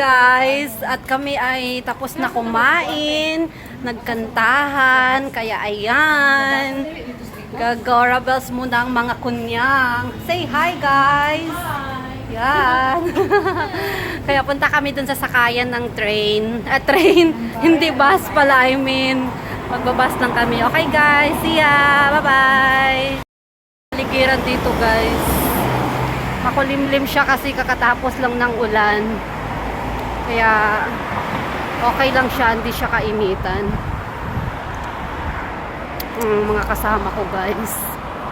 guys, at kami ay tapos na kumain, nagkantahan, kaya ayan, gagorabels muna ang mga kunyang. Say hi guys! Yan. Kaya punta kami dun sa sakayan ng train. Train, hindi bus pala, I mean. Magbabas lang kami. Okay guys, see ya! Bye-bye! Ligiran dito guys. Makulimlim siya kasi kakatapos lang ng ulan. Kaya okay lang siya, hindi siya kainitan. Mga kasama ko guys,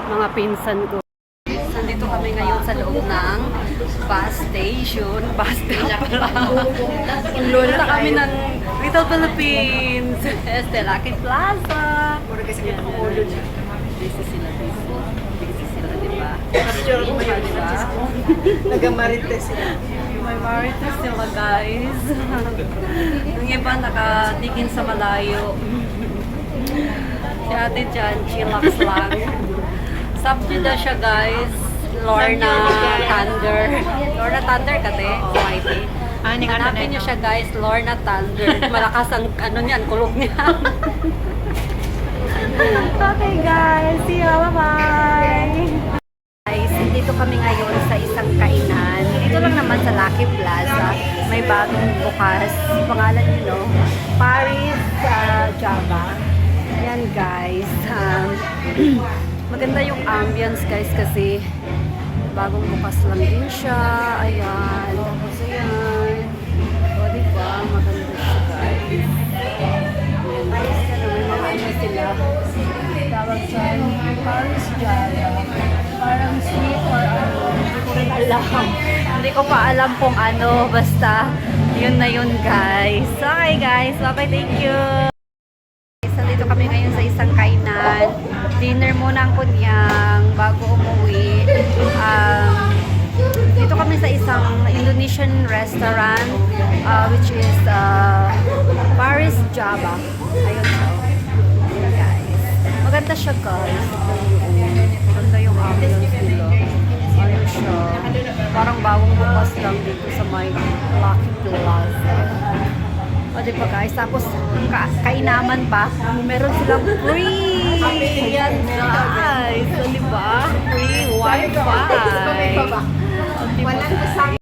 mga pinsan ko. Nandito kami ngayon sa loob ng bus station. Bus station pala. Punta kami ng Little Philippines. Este Lucky Plaza. Busy sila dito. Busy sila, diba? Nag-marites sila. May marites sila guys. Yung iba nakatingin sa malayo. Si ate dyan, chillax lang. Subjida siya guys. Lorna Thunder. Lorna Thunder kate? Mighty. Hanapin niyo siya guys, Lorna Thunder. Malakas ang ano niyan, kulog niya. Okay guys, see you, bye-bye! Guys, dito kami ngayon sa isang kainan. Dito lang naman sa Lucky Plaza. May bagong bukas. Pangalan nyo, no? Paris Java. Ayan guys. Maganda yung ambience guys kasi bagong bukas lang din siya. Ayan. Tapos ayan. O diba? Maganda siya guys. Ayan guys. May mga ano sila. Tawag sa Paris Java. Parang sweet or ano. Hindi ko rin alam. Hindi ko pa alam kung ano. Basta yun na yun guys. Okay guys. Bye-bye. Thank you. Dito kami ngayon sa isang kainan. Dinner muna ang kunyang bago umuwi. Dito kami sa isang Indonesian restaurant which is Paris Java. Ayun siya. Ayan, guys. Maganda siya guys. Maganda yung ambience nila. Ayun siya. Parang bagong bukas lang dito sa may Lucky Plaza. O diba guys, tapos kainaman pa, meron silang free! Yan guys! O diba? Free wifi! O diba guys?